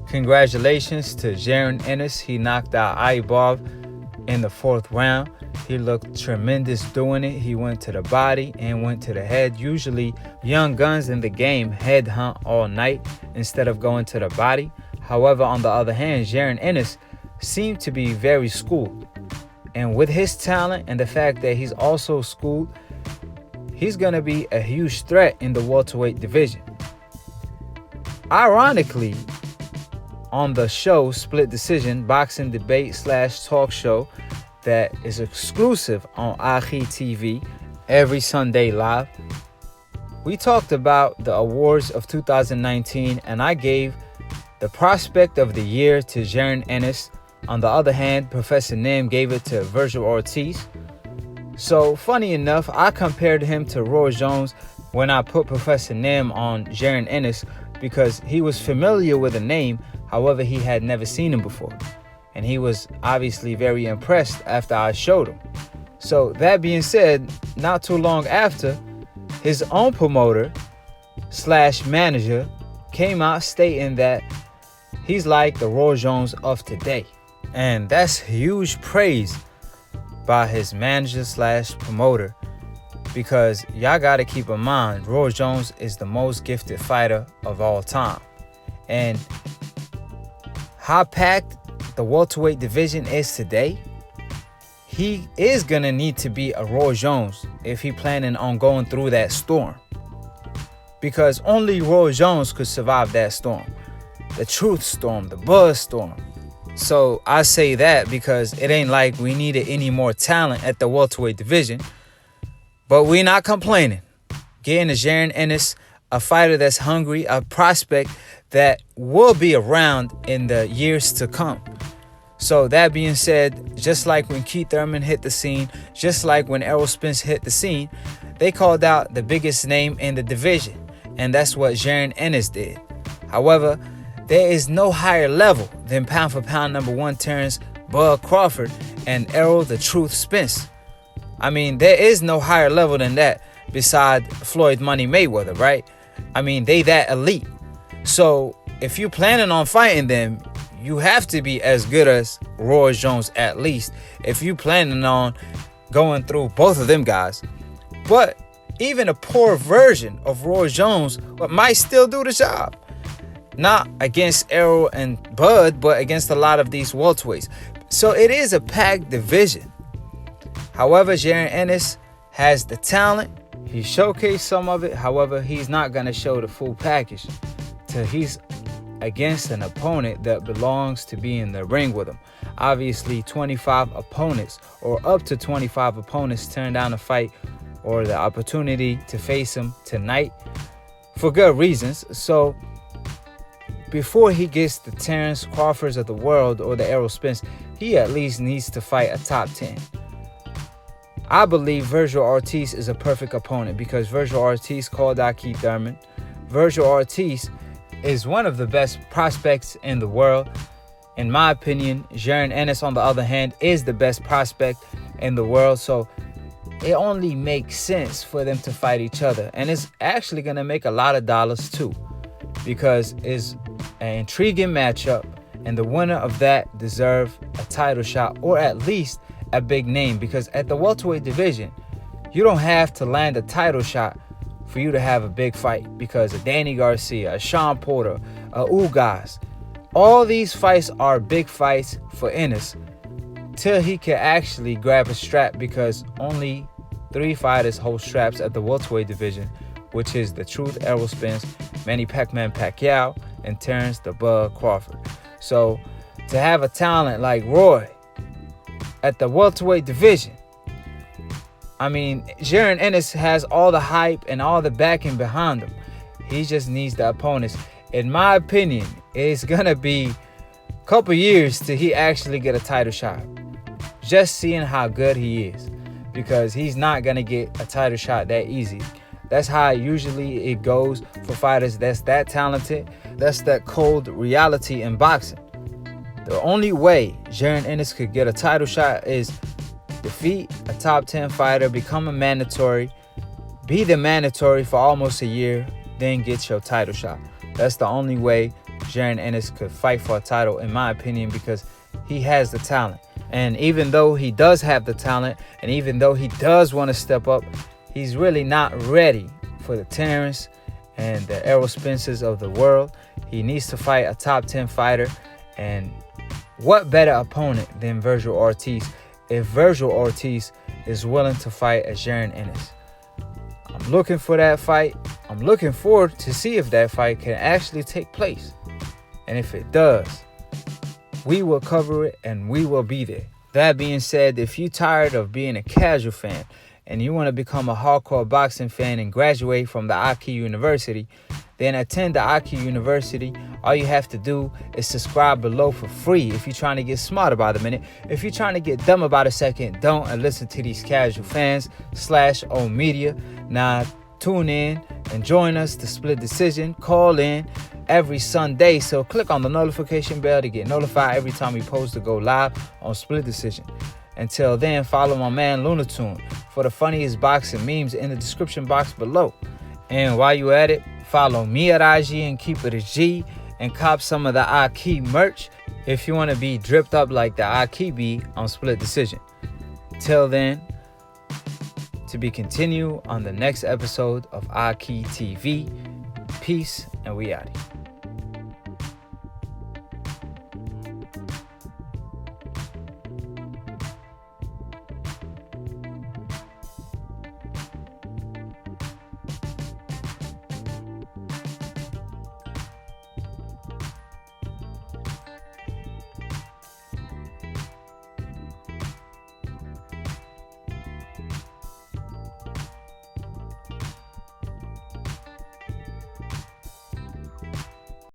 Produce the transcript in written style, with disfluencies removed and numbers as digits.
Congratulations to Jaron Ennis. He knocked out Eyubov in the 4th round. He looked tremendous doing it. He went to the body and went to the head. Usually, young guns in the game head hunt all night instead of going to the body. However, on the other hand, Jaron Ennis seemed to be very schooled. And with his talent and the fact that he's also schooled, he's going to be a huge threat in the welterweight division. Ironically, on the show Split Decision, boxing debate / talk show that is exclusive on Akhi TV every Sunday live, we talked about the awards of 2019 and I gave the prospect of the year to Jaron Ennis. On the other hand, Professor Nim gave it to Virgil Ortiz. So funny enough, I compared him to Roy Jones when I put Professor Nim on Jaron Ennis because he was familiar with the name. However, he had never seen him before. And he was obviously very impressed after I showed him. So that being said, not too long after, his own promoter / manager came out stating that he's like the Roy Jones of today. And that's huge praise by his manager / promoter, because y'all got to keep in mind, Roy Jones is the most gifted fighter of all time. And how packed the welterweight division is today, he is going to need to be a Roy Jones if he planning on going through that storm. Because only Roy Jones could survive that storm. The truth storm, the buzz storm. So I say that because it ain't like we needed any more talent at the welterweight division. But we're not complaining. Getting a Jaron Ennis, a fighter that's hungry, a prospect that will be around in the years to come. So that being said, just like when Keith Thurman hit the scene, just like when Errol Spence hit the scene, they called out the biggest name in the division. And that's what Jaron Ennis did. However, there is no higher level than pound for pound #1 Terence Crawford and Errol the Truth Spence. I mean, there is no higher level than that beside Floyd Money Mayweather, right? I mean, they that elite. So if you're planning on fighting them, you have to be as good as Roy Jones at least if you planning on going through both of them guys. But even a poor version of Roy Jones might still do the job. Not against Errol and Bud, but against a lot of these welterweights. So it is a packed division. However, Jaron Ennis has the talent. He showcased some of it. However, he's not going to show the full package till he's against an opponent that belongs to be in the ring with him. Obviously, 25 opponents or up to 25 opponents turned down a fight or the opportunity to face him tonight for good reasons. So before he gets the Terence Crawfords of the world or the Errol Spence, he at least needs to fight a top 10. I believe Virgil Ortiz is a perfect opponent because Virgil Ortiz called out Keith Thurman. Virgil Ortiz is one of the best prospects in the world. In my opinion, Jaron Ennis, on the other hand, is the best prospect in the world. So it only makes sense for them to fight each other. And it's actually going to make a lot of dollars too, because it's an intriguing matchup. And the winner of that deserves a title shot or at least a big name, because at the welterweight division, you don't have to land a title shot for you to have a big fight, because a Danny Garcia, a Sean Porter, a Ugas, all these fights are big fights for Ennis till he can actually grab a strap, because only 3 fighters hold straps at the welterweight division, which is the Truth Errol Spence, Manny Pacman Pacquiao, and Terence the Bud Crawford. So to have a talent like Roy at the welterweight division, I mean, Jaron Ennis has all the hype and all the backing behind him. He just needs the opponents. In my opinion, it's going to be a couple years till he actually get a title shot. Just seeing how good he is, because he's not going to get a title shot that easy. That's how usually it goes for fighters that's that talented. That's that cold reality in boxing. The only way Jaron Ennis could get a title shot is defeat a top 10 fighter, become a mandatory, be the mandatory for almost a year, then get your title shot. That's the only way Jaron Ennis could fight for a title, in my opinion, because he has the talent. And even though he does have the talent, and even though he does want to step up, he's really not ready for the Terence and the Errol Spences of the world. He needs to fight a top 10 fighter. And what better opponent than Virgil Ortiz if Virgil Ortiz is willing to fight as Jaron Ennis? I'm looking for that fight. I'm looking forward to see if that fight can actually take place. And if it does, we will cover it and we will be there. That being said, if you're tired of being a casual fan and you want to become a hardcore boxing fan and graduate from the Akhi University, then attend the Akhi University. All you have to do is subscribe below for free if you're trying to get smart about a minute. If you're trying to get dumb about a second, don't, and listen to these casual fans /old media. Now, tune in and join us to Split Decision. Call in every Sunday, so click on the notification bell to get notified every time we post to go live on Split Decision. Until then, follow my man Lunatune for the funniest boxing memes in the description box below. And while you're at it, follow me at IG and keep it a G, and cop some of the Akhi merch if you want to be dripped up like the Akhi be on Split Decision. Till then, to be continued on the next episode of Akhi TV. Peace, and we out here.